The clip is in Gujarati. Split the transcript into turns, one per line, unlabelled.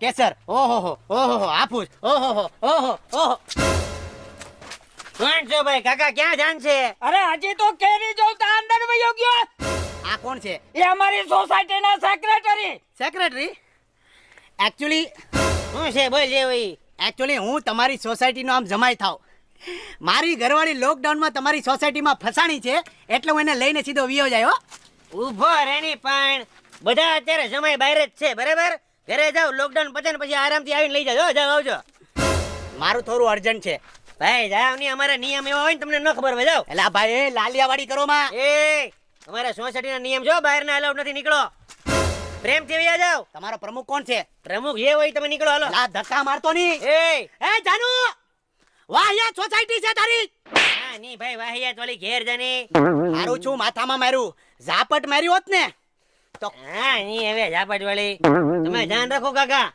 કેસર. ઓહો ઓહો હાફૂસ. ઓહો ઓહો ઓહો.
કોણ છો ભાઈ? કાકા ક્યાં જાન છે?
અરે હજી તો કેરી જોતા અંદર વયો ગયો.
આ કોણ છે?
એ અમારી સોસાયટીના સેક્રેટરી.
સેક્રેટરી. એકચ્યુઅલી
શું છે બોલ જે હોય.
હું તમારી સોસાયટીનો આમ જમાઈ થાવ. મારી ઘરવાળી લોકડાઉનમાં તમારી સોસાયટીમાં ફસાણી છે એટલે હું એને લઈને સીધો વિયો જાય. હો
ઉભો રેની પણ બધા અત્યારે જમાઈ બહાર જ છે બરાબર. ઘરે જાવ, લોકડાઉન પતે ને પછી આરામથી આવીને લઈ જાવ. જાવ આવજો.
મારું થોડું અર્જન્ટ છે.
ભાઈ જાવ ની, અમારા નિયમ એવા હોય ને તમને ન ખબર હોય. જાવ.
એલા ભાઈ એ લાલિયાવાડી કરો માં.
એ અમારા સોસાયટીના નિયમ જો, બહારના અલાઉડ નથી. નીકળો, પ્રેમથી વયા જાવ.
તમારો પ્રમુખ કોણ છે?
પ્રમુખ જે હોય તમે નીકળો. હાલો.
લા ધક્કા મારતો નહીં.
એ
જાનુ વાહ યા સોસાયટી છે તારી.
હા ની ભાઈ વાહિયાત વાળી ઘેર જાની.
મારું છું માથામાં માર્યું. ઝાપટ માર્યું હોત ને તો
હા ની હવે ઝાપટ વાળી. તમે ધ્યાન રાખો કાકા.